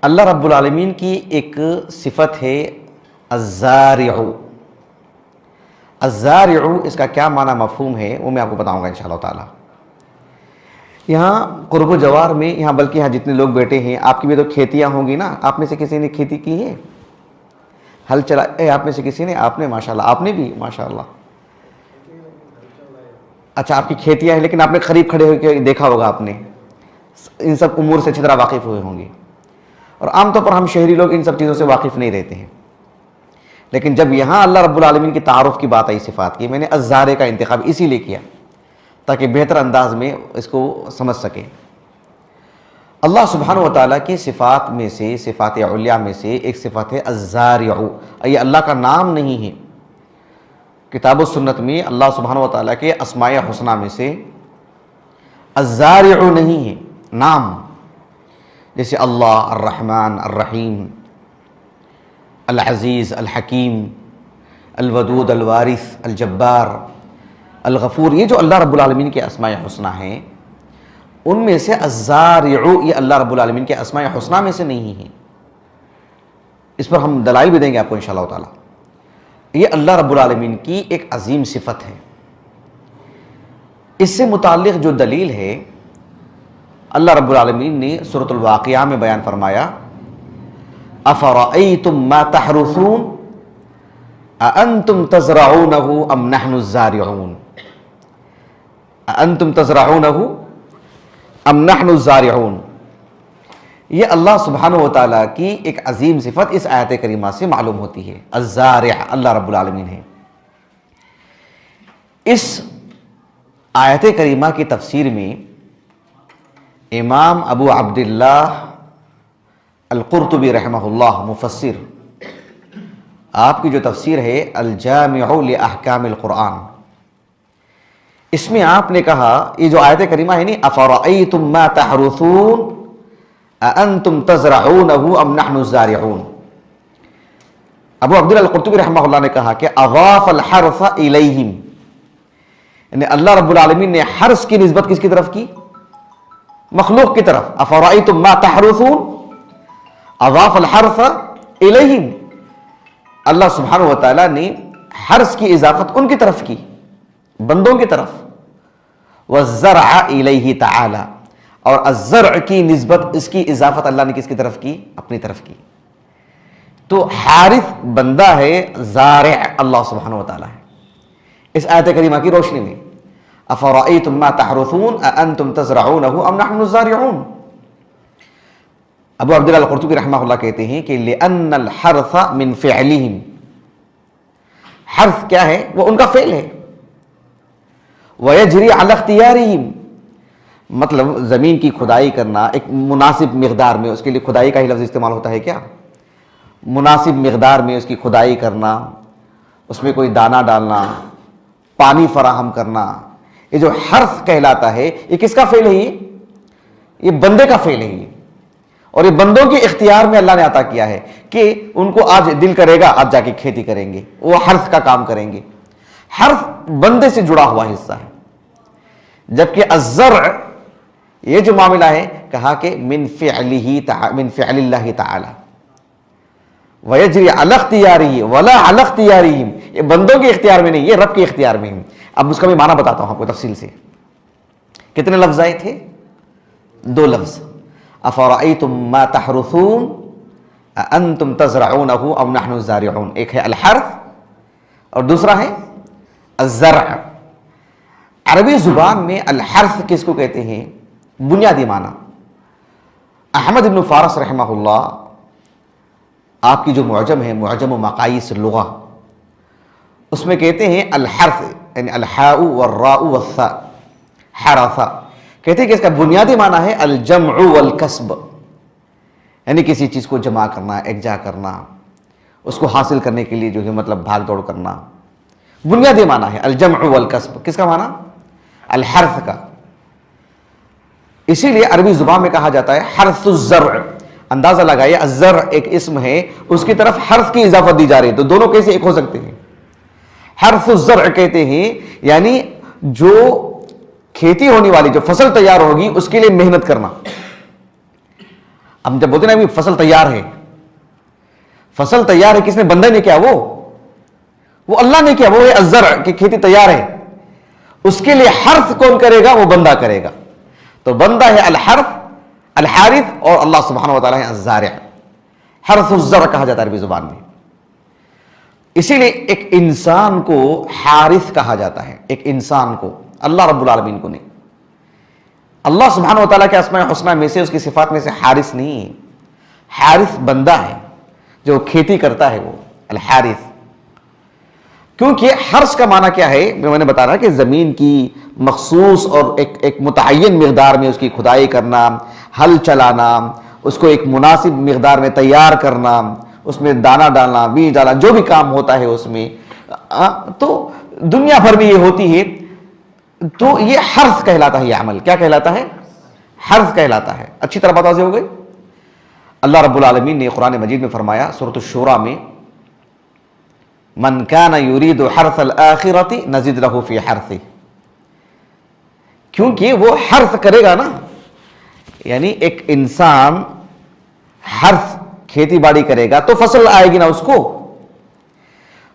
اللہ رب العالمین کی ایک صفت ہے الزارع. الزارع اس کا کیا معنی مفہوم ہے وہ میں آپ کو بتاؤں گا انشاءاللہ تعالی. یہاں قرب و جوار میں یہاں بلکہ یہاں جتنے لوگ بیٹھے ہیں آپ کی بھی تو کھیتیاں ہوں گی نا. آپ میں سے کسی نے کھیتی کی ہے؟ ہل چلا آپ میں سے کسی نے؟ آپ نے ماشاءاللہ. آپ نے بھی ماشاءاللہ. اچھا آپ کی کھیتیاں ہیں لیکن آپ نے قریب کھڑے ہو کے دیکھا ہوگا. آپ نے ان سب امور سے اچھی طرح واقف ہوئے ہوں گے. اور عام طور پر ہم شہری لوگ ان سب چیزوں سے واقف نہیں رہتے ہیں. لیکن جب یہاں اللہ رب العالمین کی تعارف کی بات آئی صفات کی، میں نے الزارع کا انتخاب اسی لیے کیا تاکہ بہتر انداز میں اس کو سمجھ سکیں. اللہ سبحانہ و تعالیٰ کی صفات میں سے، صفات علیہ میں سے ایک صفت ہے الزارع. یہ اللہ کا نام نہیں ہے. کتاب و سنت میں اللہ سبحانہ و تعالیٰ کے اسماء حسنہ میں سے الزارع نہیں ہے نام. جیسے اللہ، الرحمن، الرحیم، العزیز، الحکیم، الودود، الوارث، الجبار، الغفور، یہ جو اللہ رب العالمین کے اسماء حسنہ ہیں ان میں سے الزارع یہ اللہ رب العالمین کے اسماء حسنہ میں سے نہیں ہے. اس پر ہم دلائل بھی دیں گے آپ کو انشاءاللہ تعالی. یہ اللہ رب العالمین کی ایک عظیم صفت ہے. اس سے متعلق جو دلیل ہے اللہ رب العالمین نے سورۃ الواقعہ میں بیان فرمایا افرأیتم ما تحرثون اانتم تزرعونہ ام نحن الزارعون. اانتم تزرعونہ ام نحن الزارعون. یہ اللہ سبحانہ و تعالیٰ کی ایک عظیم صفت اس آیت کریمہ سے معلوم ہوتی ہے. الزارع اللہ رب العالمین ہے. اس آیت کریمہ کی تفسیر میں امام ابو عبداللہ القرطبی رحمہ اللہ مفسر، آپ کی جو تفسیر ہے الجامع لاحکام القرآن، اس میں آپ نے کہا یہ جو آیت کریمہ ہے نہیں افرأیتم ما تحرثون اانتم تزرعونہ ام نحن الزارعون، ابو عبداللہ القرطبی رحمہ اللہ نے کہا کہ اضاف الحرث الیہم، یعنی اللہ رب العالمین نے حرث کی نسبت کس کی طرف کی؟ مخلوق کی طرف. افرأیتم ما تحرثون اضاف الحرث الیہم، اللہ سبحانہ و تعالیٰ نے حرث کی اضافت ان کی طرف کی، بندوں کی طرف. والزرع الیہ تعالی، اور الزرع کی نسبت اس کی اضافت اللہ نے کس کی طرف کی؟ اپنی طرف کی. تو حارث بندہ ہے، زارع اللہ سبحانہ و تعالیٰ ہے. اس آیت کریمہ کی روشنی میں افرأیتم ما تحرثون اانتم تزرعونہ ام نحن الزارعون. ابو عبداللہ القرطبی رحمہ اللہ کہتے ہیں کہ لأن الحرث من فعلہم، حرث کیا ہے؟ وہ ان کا فعل ہے. ویجری علی اختیارہم، مطلب زمین کی کھدائی کرنا ایک مناسب مقدار میں، اس کے لیے کھدائی کا ہی لفظ استعمال ہوتا ہے کیا؟ مناسب مقدار میں اس کی کھدائی کرنا، اس میں کوئی دانہ ڈالنا، پانی فراہم کرنا، یہ جو حرث کہلاتا ہے یہ کس کا فعل ہے؟ یہ بندے کا فعل ہے. اور یہ بندوں کے اختیار میں اللہ نے عطا کیا ہے کہ ان کو آج دل کرے گا آج جا کے کھیتی کریں گے، وہ حرث کا کام کریں گے. حرث بندے سے جڑا ہوا حصہ ہے. جبکہ الزرع یہ جو معاملہ ہے کہا کہ من فعل اللہ تعالی ویجری علی اختیارہ ولا علی اختیارہم، یہ بندوں کے اختیار میں نہیں، یہ رب کے اختیار میں ہے. اب اس کا میں معنی بتاتا ہوں آپ کو تفصیل سے. کتنے لفظ آئے تھے؟ 2 لفظ. افرأیتم ما تحرثون اانتم تزرعونہ ام نحن الزارعون. ایک ہے الحرث اور دوسرا ہے الزرع. عربی زبان میں الحرث کس کو کہتے ہیں؟ بنیادی معنی احمد بن فارس رحمہ اللہ، آپ کی جو معجم ہے معجم و مقاییس اللغہ، اس میں کہتے ہیں الحرث یعنی الحاء والراء والثاء حرث، کہتے ہیں کہ اس کا بنیادی معنی ہے الجمع والکسب، یعنی کسی چیز کو جمع کرنا، یکجا کرنا، اس کو حاصل کرنے کے لیے جو ہے مطلب بھاگ دوڑ کرنا. بنیادی معنی ہے الجمع والکسب. کس کا معنی؟ الحرث کا. اسی لیے عربی زبان میں کہا جاتا ہے حرث الزرع. اندازہ لگائیے الزرع ایک اسم ہے، اس کی طرف حرث کی اضافت دی جا رہی ہے، تو دونوں کیسے ایک ہو سکتے ہیں؟ حرث الزرع کہتے ہیں یعنی جو کھیتی ہونے والی جو فصل تیار ہوگی اس کے لیے محنت کرنا. ہم جب بولتے ہیں نا فصل تیار ہے، فصل تیار ہے، کس نے؟ بندے نے کیا؟ وہ اللہ نے کیا، وہ ہے الزرع کہ کھیتی تیار ہے، اس کے لیے حرث کون کرے گا؟ وہ بندہ کرے گا. تو بندہ ہے الحرث الحارث، اور اللہ سبحانہ و تعالیٰ ہے الزارع. حرث الزرع کہا جاتا ہے عربی زبان میں. اسی لیے ایک انسان کو حارث کہا جاتا ہے، ایک انسان کو، اللہ رب العالمین کو نہیں. اللہ سبحانہ و تعالیٰ کے اسماء حسنہ میں سے، اس کی صفات میں سے حارث نہیں ہے. حارث بندہ ہے جو کھیتی کرتا ہے، وہ الحارث. کیونکہ حرث کا معنی کیا ہے؟ میں نے بتا رہا کہ زمین کی مخصوص اور ایک متعین مقدار میں اس کی کھدائی کرنا، ہل چلانا، اس کو ایک مناسب مقدار میں تیار کرنا، اس میں دانہ ڈالنا، بیج ڈالنا، جو بھی کام ہوتا ہے اس میں، تو دنیا بھر میں یہ ہوتی ہے. تو یہ حرث کہلاتا ہے. یہ عمل کیا کہلاتا ہے؟ حرث کہلاتا ہے. اچھی طرح بات واضح ہو گئی. اللہ رب العالمین نے قرآن مجید میں فرمایا سورۃ الشورى میں، من کان یرید حرث الآخرۃ نزد لہ فی حرثہ. کیونکہ وہ حرث کرے گا نا، یعنی ایک انسان حرث کھیتی باڑی کرے گا تو فصل آئے گی نا اس کو.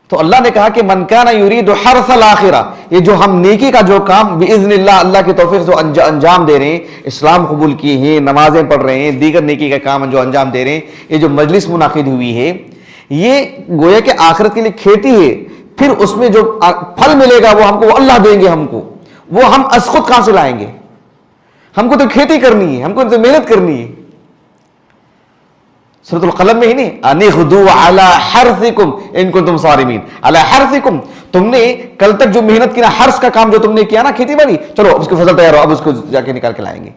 تو اللہ نے کہا کہ من کان یرید حرث الآخرہ، یہ جو ہم نیکی کا جو کام باذن اللہ کی توفیق سے انجام دے رہے ہیں، اسلام قبول کیے ہیں، نمازیں پڑھ رہے ہیں، دیگر نیکی کا کام جو انجام دے رہے ہیں، یہ جو مجلس منعقد ہوئی ہے، یہ گویا کہ آخرت کے لیے کھیتی ہے. پھر اس میں جو پھل ملے گا وہ اللہ دیں گے ہم کو. وہ ہم از خود کہاں سے لائیں گے؟ ہم کو تو کھیتی کرنی ہے، ہم کو تو محنت کرنی ہے. سورۃ القلم میں ہی نہیں، ان اغدوا علی حرثکم ان کنتم صارمین. علی حرثکم، تم نے کل تک جو محنت کی نا، حرث کا کام جو تم نے کیا نا، کھیتی باڑی، چلو اب اس کی فصل تیار ہو، اب اس کو جا کے نکال کے لائیں گے.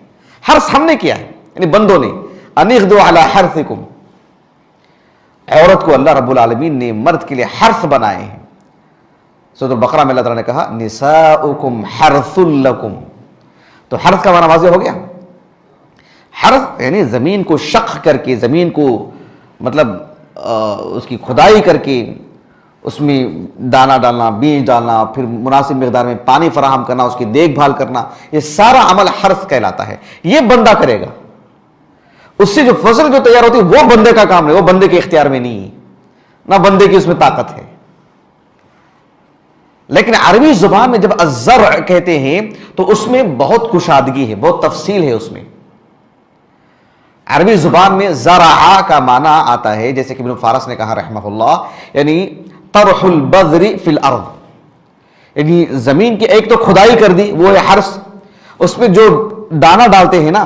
حرث ہم نے کیا ہے، یعنی بندوں نے. ان اغدوا علی حرثکم. عورت کو اللہ رب العالمین نے مرد کے لیے حرث بنائے ہیں. سورۃ البقرہ میں اللہ تعالیٰ نے کہا نساؤکم حرث لکم. تو حرث کا معنی واضح ہو گیا. حرث یعنی زمین کو شق کر کے، زمین کو مطلب اس کی کھدائی کر کے، اس میں دانہ ڈالنا، بیج ڈالنا، پھر مناسب مقدار میں پانی فراہم کرنا، اس کی دیکھ بھال کرنا، یہ سارا عمل حرث کہلاتا ہے. یہ بندہ کرے گا. اس سے جو فصل جو تیار ہوتی ہے وہ بندے کا کام ہے، وہ بندے کے اختیار میں نہیں ہے، نہ بندے کی اس میں طاقت ہے. لیکن عربی زبان میں جب الزرع کہتے ہیں تو اس میں بہت کشادگی ہے، بہت تفصیل ہے اس میں. عربی زبان میں زرع کا معنی آتا ہے، جیسے کہ ابن فارس نے کہا رحمہ اللہ، یعنی طرح البذر فی الارض، یعنی زمین کی ایک تو کھدائی کر دی، وہ ہے حرث. اس میں جو دانہ ڈالتے ہیں نا،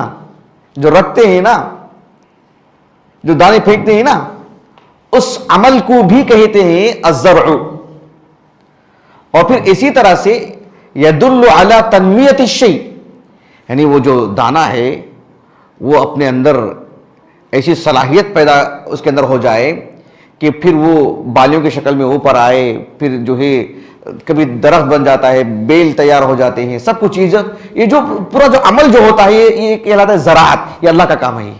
جو رکھتے ہیں نا، جو دانے پھینکتے ہیں نا، اس عمل کو بھی کہتے ہیں الزرع. اور پھر اسی طرح سے یدل علی تنمیۃ الشیء، یعنی وہ جو دانہ ہے وہ اپنے اندر ایسی صلاحیت پیدا اس کے اندر ہو جائے کہ پھر وہ بالیوں کی شکل میں اوپر آئے، پھر جو ہے کبھی درخت بن جاتا ہے، بیل تیار ہو جاتے ہیں، سب کچھ چیز. یہ جو پورا جو عمل جو ہوتا ہے یہ کہلاتا ہے زراعت. یہ اللہ کا کام ہے،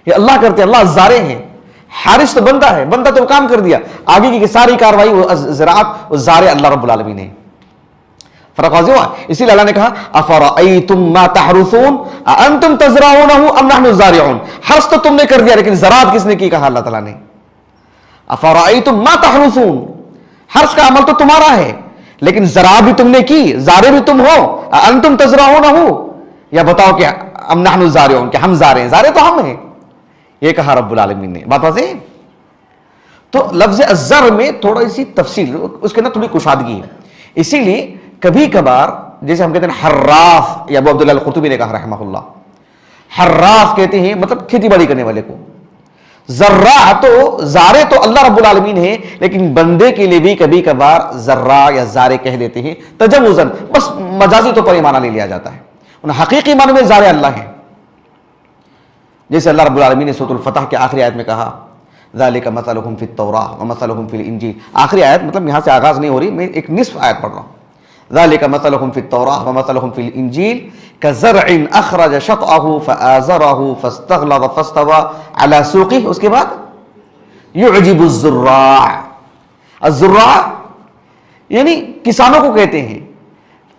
یہ اللہ کرتے ہیں، اللہ زارع ہیں. حارث تو بندہ ہے، بندہ تو کام کر دیا، آگے کی ساری کاروائی وہ زراعت وہ زارع اللہ رب العالمین ہے. فرق واضح ہوا. اسی لیے اللہ نے کہا افرأیتم ما تحرثون اانتم تزرعونہ ام نحن الزارعون. حرث تو تم نے کر دیا لیکن زراعت کس نے کی؟ کہا اللہ تعالیٰ نے افرأیتم ما تحرثون. حرث کا عمل تو تمہارا ہے لیکن زراعت بھی تم نے کی، زارع بھی تم ہو. انتم تزرعونہ، یا بتاؤ کہ ام نحن الزارعون، کہ ہم زارع ہیں. زارع تو ہم ہیں، یہ کہا رب العالمین نے. بات واضح ہے. تو لفظ الزرع میں تھوڑی سی تفصیل، اس کے اندر تھوڑی کشادگی ہے. اسی لیے کبھی کبھار جیسے ہم کہتے ہیں حراث، یا ابو عبداللہ القرطبی نے کہا رحمہ اللہ، حراث کہتے ہیں مطلب کھیتی باڑی کرنے والے کو. زراع تو زارع تو اللہ رب العالمین ہے، لیکن بندے کے لیے بھی کبھی کبھار زراع یا زارع کہہ دیتے ہیں تجوزاً، بس مجازی طور پر یہ معنی لے لیا جاتا ہے. ان حقیقی معنی میں زارع اللہ ہے. جیسے اللہ رب العالمین نے سورۃ الفتح کے آخری آیت میں کہا ذالک مثلہم فی التوراۃ ومثلہم فی الانجیل. آخری آیت مطلب یہاں سے آغاز نہیں ہو رہی، میں ایک نصف آیت پڑھ رہا ہوں. ذالک مثلہم فی التوراۃ ومثلہم فی الانجیل کزرع اخرج شطأہ فآزرہ فاستغلظ فاستوى علی سوقہ. اس کے بعد یعجب الزراع. الزراع یعنی کسانوں کو کہتے ہیں.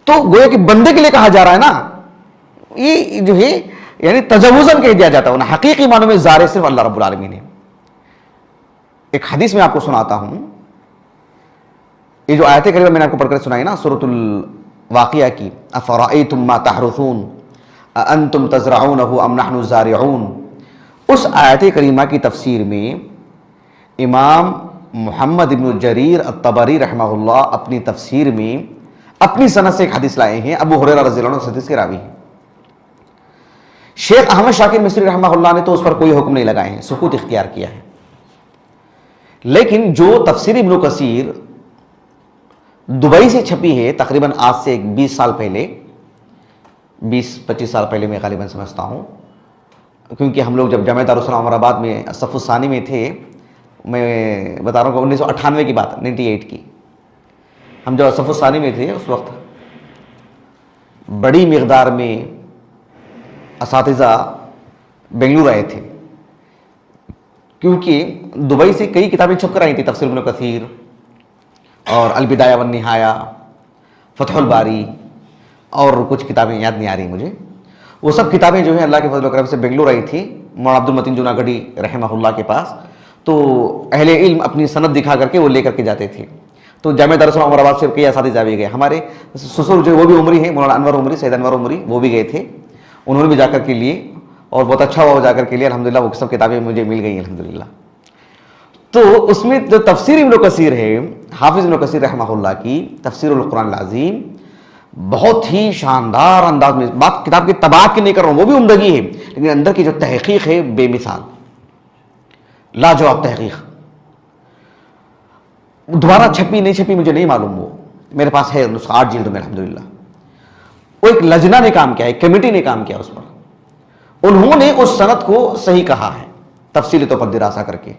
تو گویا کہ بندے کے لیے کہا جا رہا ہے نا. یہ جو ہے یعنی تجوزن کہہ دیا جاتا ہے، انہیں حقیقی معنوں میں زار صرف اللہ رب العالمین ہے۔ ایک حدیث میں آپ کو سناتا ہوں، یہ جو آیت کریمہ میں نے آپ کو پڑھ کر سنائی نا سورۃ الواقعہ کی، افرأیتم ما تحرثون اانتم تزرعونہ ام نحن الزارعون، اس آیت کریمہ کی تفسیر میں امام محمد ابن جریر الطبری رحمہ اللہ اپنی تفسیر میں اپنی سند سے ایک حدیث لائے ہیں، ابو ہریرہ رضی اللہ عنہ اس حدیث کے راوی ہیں۔ شیخ احمد شاکر مصری رحمہ اللہ نے تو اس پر کوئی حکم نہیں لگائے ہیں، سکوت اختیار کیا ہے، لیکن جو تفسیر ابن کثیر دبئی سے چھپی ہے تقریباً آج سے 20 سال پہلے، 20-25 سال پہلے میں غالباً سمجھتا ہوں، کیونکہ ہم لوگ جب جامعہ دارالسلام عمر آباد میں صف الثانی میں تھے، میں بتا رہا ہوں کہ 1998 کی بات، 98 کی، ہم جب صف الثانی میں تھے اس وقت بڑی مقدار میں اساتذہ بنگلور آئے تھے، کیونکہ دبئی سے کئی کتابیں چھپ کر آئی تھیں، تفسیر ابن کثیر اور البدایہ والنہایہ، فتح الباری اور کچھ کتابیں یاد نہیں آ رہی مجھے، وہ سب کتابیں جو ہیں اللہ کے فضل و کرم سے بنگلور آئی تھیں مولانا عبد المتین جوناگڑھی رحمہ اللہ کے پاس، تو اہل علم اپنی سند دکھا کر کے وہ لے کر کے جاتے تھے، تو جامعہ دارالسلام عمر آباد سے کئی اساتذہ بھی گئے، ہمارے سسر جو وہ بھی عمری ہیں، مولانا انور عمری، سید انور عمری، وہ بھی گئے تھے، انہوں نے بھی جا کر کے لیے اور بہت اچھا ہوا وہ جا کر کے لیے، الحمدللہ وہ سب کتابیں مجھے مل گئی الحمدللہ۔ تو اس میں جو تفسیر ابن کثیر ہے، حافظ ابن کثیر رحمہ اللہ کی تفسیر القرآن العظیم، بہت ہی شاندار انداز میں، بات کتاب کی طباعت کی نہیں کر رہا ہوں، وہ بھی عمدگی ہے، لیکن اندر کی جو تحقیق ہے بے مثال، لاجواب تحقیق، دوبارہ چھپی نہیں چھپی مجھے نہیں معلوم، وہ میرے پاس ہے نسخہ 8 جلد میں الحمدللہ۔ وہ ایک لجنہ نے کام کیا ہے، کمیٹی نے کام کیا اس پر، انہوں نے اس سند کو صحیح کہا ہے تفصیلی طور پر دراسہ کر کے۔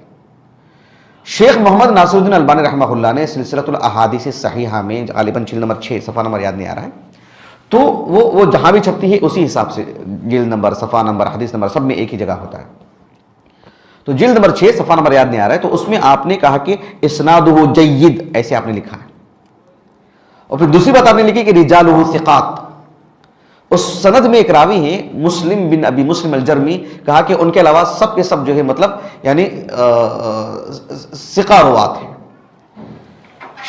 شیخ محمد ناصر الدین البانی رحمہ اللہ نے سلسلۃ الاحادیث الصحیحہ میں غالباً جلد نمبر 6 صفحہ نمبر یاد نہیں آ رہا ہے، تو وہ جہاں بھی چھپتی ہے اسی حساب سے جلد نمبر، صفحہ نمبر، حدیث نمبر سب میں ایک ہی جگہ ہوتا ہے، تو جلد نمبر 6 صفحہ نمبر یاد نہیں آ رہا ہے، تو اس میں آپ نے کہا کہ اسنادہ جید، ایسے آپ نے لکھا ہے، اور پھر دوسری بات آپ نے لکھی کہ رجالہ ثقات، اس سند میں ایک راوی ہیں مسلم بن ابی مسلم الجرمی، کہا کہ ان کے علاوہ سب کے سب جو ہے مطلب یعنی ثقہ روات ہیں۔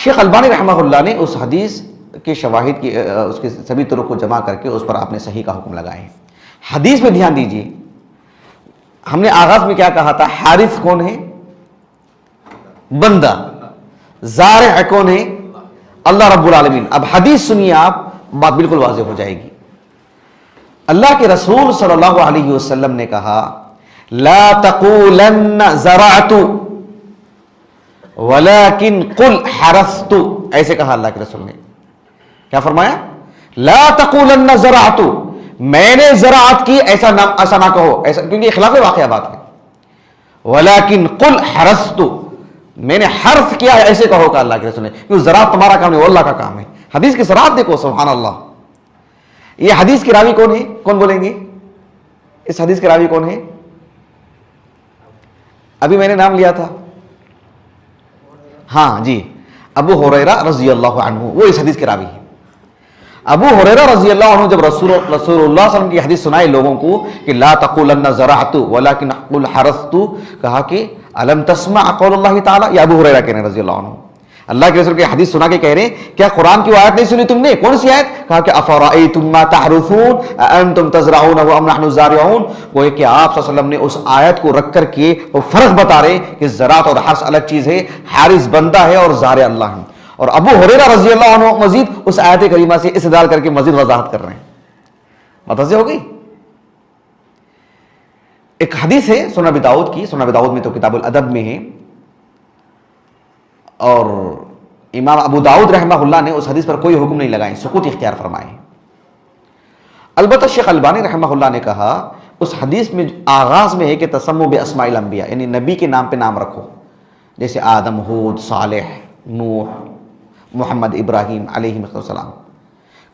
شیخ البانی رحمہ اللہ نے اس حدیث کے شواہد کی، اس کے سبھی طرق کو جمع کر کے اس پر آپ نے صحیح کا حکم لگائے ہیں۔ حدیث میں دھیان دیجیے، ہم نے آغاز میں کیا کہا تھا، حارث کون ہے؟ بندہ، زارع کون ہے؟ اللہ رب العالمین۔ اب حدیث سنیے آپ، بات بالکل واضح ہو جائے گی۔ اللہ کے رسول صلی اللہ علیہ وسلم نے کہا لا تقولن زرعت ولكن قل حرثت، ایسے کہا اللہ کے رسول نے، کیا فرمایا؟ لا تقولن زرعت، میں نے زراعت کی، ایسا نہ کہو، ایسا، کیونکہ خلاف واقعہ بات ہے، ولكن قل حرثت، میں نے حرث کیا ہے، ایسے کہو کہ اللہ کے رسول نے، کیونکہ زراعت تمہارا کام نہیں، وہ اللہ کا کام ہے۔ حدیث کی صراحت دیکھو، سبحان اللہ۔ یہ حدیث کے راوی کون ہے؟ کون بولیں گے؟ اس حدیث کے راوی کون ہے؟ ابھی میں نے نام لیا تھا، ہاں جی، ابو ہریرہ رضی اللہ عنہ، وہ اس حدیث کے راوی ہیں۔ ابو ہریرہ رضی اللہ عنہ جب رسول اللہ صلی اللہ علیہ وسلم کی حدیث سنائے لوگوں کو کہ لا تقولن زرعت ولكن قل حرثت، کہا کہ الم تسمع قول اللہ تعالی، یہ ابو ہریرہ کہہ رہے ہیں رضی اللہ عنہ، اللہ کے رسول کی حدیث سنا کے کہہ رہے ہیں کیا قرآن کی وہ آیت نہیں سنی تم نے؟ کون سی آیت؟ کہا کہ افرأیتم ما تحرثون اانتم تزرعون ام نحن الزارعون، وہ ہے کہ آپ صلی اللہ علیہ وسلم نے اس آیت کو رکھ کر کے وہ فرق بتا رہے کہ زراعت اور حرث الگ چیز ہے، حارث بندہ ہے اور زارع اللہ ہے۔ اور ابو ہریرہ رضی اللہ عنہ مزید اس آیت کریمہ سے استدلال کر کے مزید وضاحت کر رہے ہیں۔ متوجہ ہو گئی؟ ایک حدیث ہے سنن ابی داؤد کی، سنن ابی داؤد میں تو کتاب الادب میں ہے، اور امام ابو داؤد رحمہ اللہ نے اس حدیث پر کوئی حکم نہیں لگائے، سکوت اختیار فرمائے۔ البتہ شیخ البانی رحمہ اللہ نے کہا اس حدیث میں آغاز میں ہے کہ تسموا باسماء الانبیاء، یعنی نبی کے نام پہ نام رکھو، جیسے آدم، ہود، صالح، نوح، محمد، ابراہیم علیہ السلام۔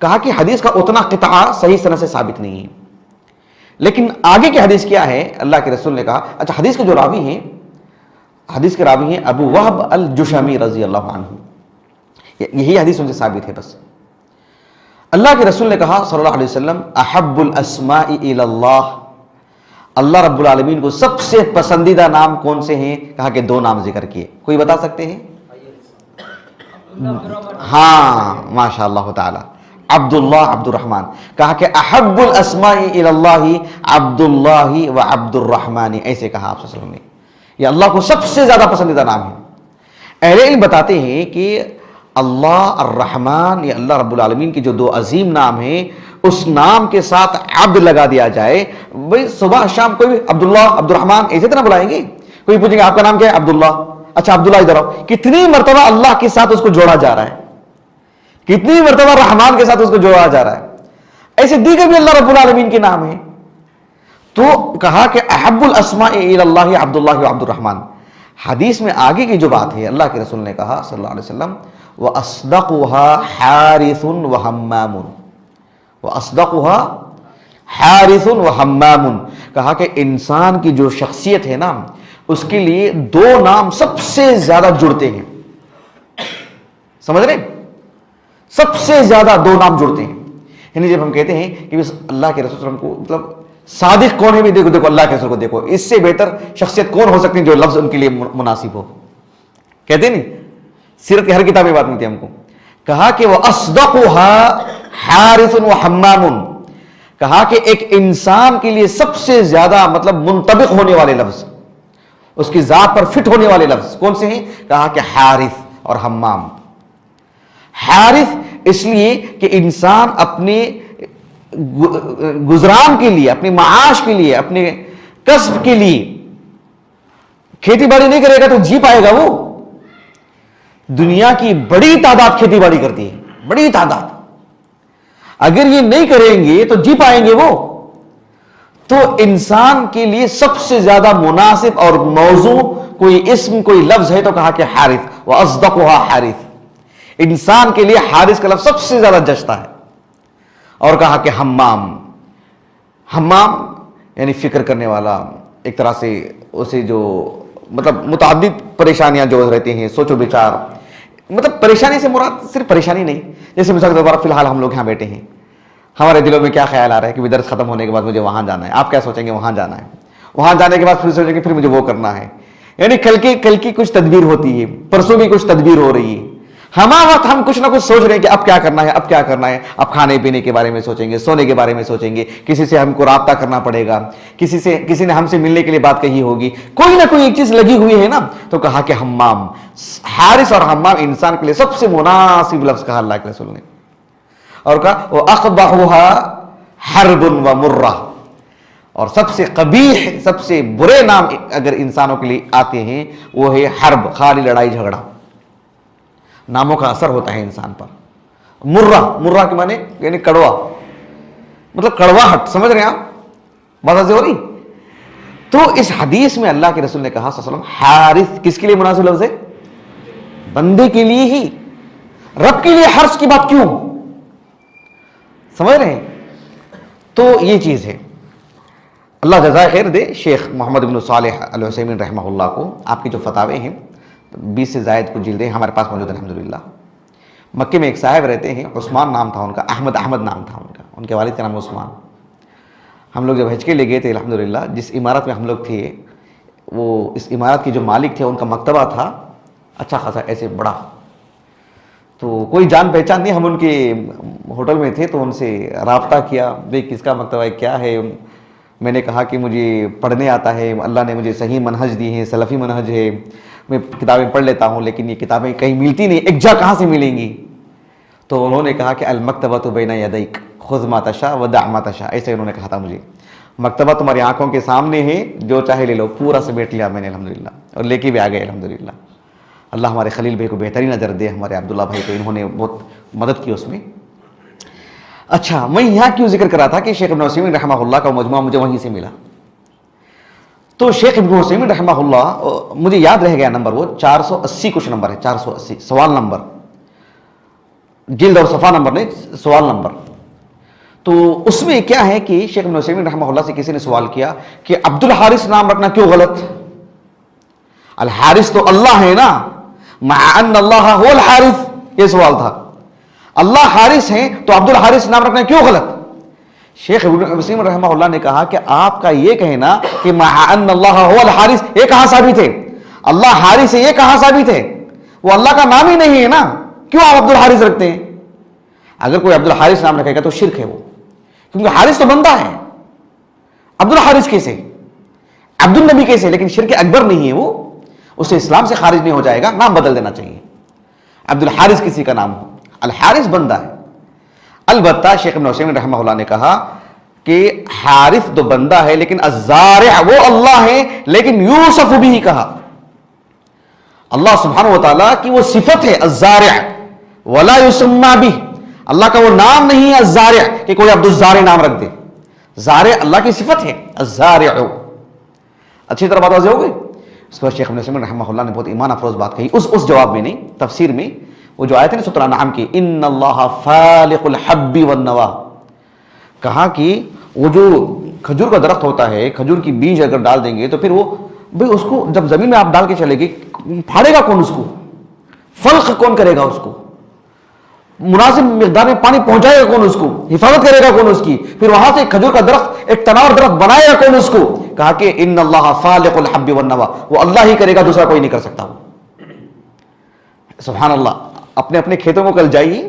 کہا کہ حدیث کا اتنا قطعہ صحیح سند سے ثابت نہیں ہے، لیکن آگے کی حدیث کیا ہے؟ اللہ کے رسول نے کہا، اچھا حدیث کے جو راوی ہیں، حدیث کے راوی ہیں ابو وہب الجشمی رضی اللہ عنہ، یہی حدیث ان سے ثابت ہے بس۔ اللہ کے رسول نے کہا صلی اللہ علیہ وسلم احب الاسماء الی اللہ اللہ رب العالمین کو سب سے پسندیدہ نام کون سے ہیں؟ کہا کہ 2 نام ذکر کیے. کوئی بتا سکتے ہیں؟ ہاں ماشاء اللہ تعالی، عبداللہ، عبد الرحمن. کہا کہ احب الاسماء الی اللہ عبداللہ و عبد الرحمن، ایسے کہا آپ صلی اللہ علیہ وسلم نے. یہ اللہ کو سب سے زیادہ پسندیدہ نام ہے. اہل علم بتاتے ہیں کہ اللہ الرحمن، یہ اللہ رب العالمین کے جو 2 عظیم نام ہیں، اس نام کے ساتھ عبد لگا دیا جائے. بھائی صبح شام کوئی بھی عبداللہ، عبد الرحمن ایسے تو نہ بلائیں گے. کوئی پوچھیں گے آپ کا نام کیا ہے؟ عبداللہ. اچھا عبداللہ ادھر آؤ. کتنی مرتبہ اللہ کے ساتھ اس کو جوڑا جا رہا ہے، کتنی مرتبہ رحمان کے ساتھ اس کو جوڑا جا رہا ہے. ایسے دیگر بھی اللہ رب العالمین کے نام ہیں. تو کہا کہ احب الاسماء الی اللہ عبداللہ و عبد الرحمن. حدیث میں آگے کی جو بات ہے، اللہ کے رسول نے کہا صلی اللہ علیہ وسلم وَأَصْدَقُهَا حَارِثٌ وَحَمَّامٌ، وَأَصْدَقُهَا حَارِثٌ وَحَمَّامٌ. کہا کہ انسان کی جو شخصیت ہے نا، اس کے لیے 2 نام سب سے زیادہ جڑتے ہیں. سمجھ رہے؟ سب سے زیادہ 2 نام جڑتے ہیں. یعنی جب ہم کہتے ہیں کہ بس اللہ کے رسول صلی اللہ علیہ وسلم کو مطلب صادق کون ہے، بھی دیکھو دیکھو اللہ کے رسول کو دیکھو، اس سے بہتر شخصیت کون ہو سکتی ہے جو لفظ ان کے لیے مناسب ہو. کہتے نہیں، سیرت کی ہر کتاب میں بات ملتی ہے ہم کو. کہا کہ وہ اصدقها حارث و حمام. کہا کہ ایک انسان کے لیے سب سے زیادہ مطلب منطبق ہونے والے لفظ، اس کی ذات پر فٹ ہونے والے لفظ کون سے ہیں؟ کہا کہ حارث اور حمام. حارث اس لیے کہ انسان اپنے گزران کے لیے، اپنے معاش کے لیے، اپنے کسب کے لیے کھیتی باڑی نہیں کرے گا تو جی پائے گا وہ؟ دنیا کی بڑی تعداد کھیتی باڑی کرتی ہے، بڑی تعداد. اگر یہ نہیں کریں گے تو جی پائیں گے وہ؟ تو انسان کے لیے سب سے زیادہ مناسب اور موضوع کوئی اسم، کوئی لفظ ہے تو کہا کہ حارث. وَأَصْدَقُهَا حارث. انسان کے لیے حارث کا لفظ سب سے زیادہ جچتا ہے. اور کہا کہ حمام. حمام یعنی فکر کرنے والا، ایک طرح سے اسے جو مطلب متعدد پریشانیاں جو رہتے ہیں، سوچ و بچار. مطلب پریشانی سے مراد صرف پریشانی نہیں، جیسے مثال کے طور پر فی الحال ہم لوگ یہاں بیٹھے ہیں، ہمارے دلوں میں کیا خیال آ رہا ہے کہ درس ختم ہونے کے بعد مجھے وہاں جانا ہے. آپ کیا سوچیں گے؟ وہاں جانا ہے. وہاں جانے کے بعد پھر سوچیں گے پھر مجھے وہ کرنا ہے. یعنی کل کی کچھ تدبیر ہوتی ہے، پرسوں کی کچھ تدبیر ہو رہی ہے. ہمارا وقت ہم کچھ نہ کچھ سوچ رہے ہیں کہ اب کیا کرنا ہے، اب کیا کرنا ہے. اب کھانے پینے کے بارے میں سوچیں گے، سونے کے بارے میں سوچیں گے، کسی سے ہم کو رابطہ کرنا پڑے گا، کسی نے ہم سے ملنے کے لیے بات کہی ہوگی، کوئی نہ کوئی ایک چیز لگی ہوئی ہے نا. تو کہا کہ حمام. حارث اور حمام انسان کے لیے سب سے مناسب لفظ کہا اللہ کے رسول نے. اور کہا وَأَقْبَحُهَا حَرْبٌ وَمُرَّةٌ. اور سب سے قبیح، سب سے برے نام اگر انسانوں کے لیے آتے ہیں وہ ہے حرب، خالی لڑائی جھگڑا. ناموں کا اثر ہوتا ہے انسان پر. مرہ کے معنی یعنی کڑوا، مطلب کڑواہٹ. سمجھ رہے ہیں آپ؟ بات ہو رہی. تو اس حدیث میں اللہ کے رسول نے کہا صلی اللہ علیہ وسلم حارث کس کے لیے مناسب لفظ ہے؟ بندے کے لیے ہی. رب کے لیے حرث کی بات کیوں؟ سمجھ رہے ہیں؟ تو یہ چیز ہے. اللہ جزائے خیر دے شیخ محمد بن صالح العثیمین رحمہ اللہ کو. آپ کی جو فتاوے ہیں 20 سے زائد کچھ جلدیں ہمارے پاس موجود ہیں الحمدللہ. مکے میں ایک صاحب رہتے ہیں، عثمان نام تھا ان کا، احمد نام تھا ان کے والد کا نام عثمان. ہم لوگ جب حج کے لیے گئے تھے الحمدللہ، جس عمارت میں ہم لوگ تھے وہ اس عمارت کے جو مالک تھے ان کا مکتبہ تھا اچھا خاصا ایسے بڑا. تو کوئی جان پہچان نہیں، ہم ان کے ہوٹل میں تھے تو ان سے رابطہ کیا، بھائی کس کا مکتبہ ہے، کیا ہے. میں نے کہا کہ مجھے پڑھنے آتا ہے، اللہ نے مجھے صحیح منہج دی ہے، سلفی منہج ہے، میں کتابیں پڑھ لیتا ہوں لیکن یہ کتابیں کہیں ملتی نہیں، ایک جا کہاں سے ملیں گی. تو انہوں نے کہا کہ المکتبۃ بین یدیک خذ ما تشاء ودع ما تشاء. ایسے انہوں نے کہا تھا مجھے، مکتبہ تمہاری آنکھوں کے سامنے ہے، جو چاہے لے لو. پورا سمیٹ لیا میں نے الحمدللہ اور لے کے بھی آ گئے الحمدللہ. اللہ ہمارے خلیل بھائی کو بہترین نظر دے، ہمارے عبداللہ بھائی کو انہوں نے بہت مدد کی اس میں. اچھا میں یہاں کیوں ذکر کر رہا تھا کہ شیخ ابن عثیمین رحمہ اللہ کا مجموعہ مجھے وہیں سے ملا. تو شیخ ابن عثیمین رحمہ اللہ مجھے یاد رہ گیا نمبر، وہ 480 کچھ نمبر ہے، 480 سوال نمبر، جلد اور صفحہ نمبر نہیں، سوال نمبر. تو اس میں کیا ہے کہ شیخ ابن عثیمین رحمہ اللہ سے کسی نے سوال کیا کہ عبد الحارث نام رکھنا کیوں غلط؟ الحارث تو اللہ ہے نا، مع ان اللہ هو الحارث. یہ سوال تھا. اللہ حارث ہیں تو عبد الحارث نام رکھنا کیوں غلط؟ شیخ ابن مسلم رحمہ اللہ نے کہا کہ آپ کا یہ کہنا کہ مع ان اللہ هو الحارث، یہ کہاں ثابت ہے؟ اللہ حارث ہے یہ کہاں ثابت ہے؟ وہ اللہ کا نام ہی نہیں ہے نا، کیوں آپ عبد الحارث رکھتے ہیں؟ اگر کوئی عبد الحارث نام رکھے گا تو شرک ہے وہ، کیونکہ حارث تو بندہ ہے، عبد الحارث کیسے، عبد النبی کیسے؟ لیکن شرک اکبر نہیں ہے وہ، اسے اسلام سے خارج نہیں ہو جائے گا، نام بدل دینا چاہیے، عبد الحارث کسی کا نام ہو، الحارث بندہ ہے۔ البتہ شیخ ابن عثیمین رحمہ اللہ نے کہا کہ حارث تو بندہ ہے لیکن الزارع وہ اللہ ہے، لیکن یوصف بھی کہا، اللہ سبحانہ و تعالیٰ کی وہ صفت ہے الزارع ولا یسمى بھی، اللہ کا وہ نام نہیں ہے الزارع کہ کوئی عبد الزارع نام رکھ دے، زارع اللہ کی صفت ہے الزارع۔ اچھی طرح بات واضح ہو گئی؟ اس پر شیخ ابن عثیمین رحمہ اللہ نے بہت ایمان افروز بات کہی، اس جواب میں نہیں، تفسیر میں وہ جو آیت ہے نا سورۃ الانعام کی، ان اللہ فالق الحب والنوى، کہا کہ وہ جو کھجور کا درخت ہوتا ہے، کھجور کی بیج اگر ڈال دیں گے تو پھر وہ بھئی اس کو جب زمین میں آپ ڈال کے چلے گے، پھاڑے گا کون اس کو؟ فلق کون کرے گا اس کو؟ مناسب مقدار میں پانی پہنچائے گا کون اس کو؟ حفاظت کرے گا کون اس کی؟ پھر وہاں سے کھجور کا درخت ایک تناور درخت بنائے گا کون اس کو؟ کہا کہ ان اللہ فالق الحب والنوى، وہ اللہ ہی کرے گا، دوسرا کوئی نہیں کر سکتا وہ۔ سبحان اللہ، اپنے اپنے کھیتوں کو کل جائیے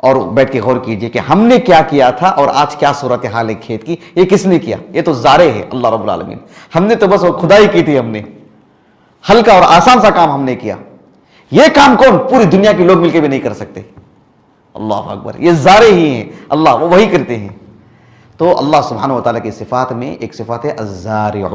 اور بیٹھ کے غور کیجئے کہ ہم نے کیا کیا تھا اور آج کیا صورتحال ہے کھیت کی، یہ کس نے کیا؟ یہ تو زارع ہے اللہ رب العالمین، ہم نے تو بس وہ کھدائی کی تھی، ہم نے ہلکا اور آسان سا کام ہم نے کیا، یہ کام کون؟ پوری دنیا کے لوگ مل کے بھی نہیں کر سکتے۔ اللہ اکبر، یہ زارع ہی ہیں اللہ، وہ وہی کرتے ہیں۔ تو اللہ سبحانہ و تعالیٰ کی صفات میں ایک صفات ہے الزارع۔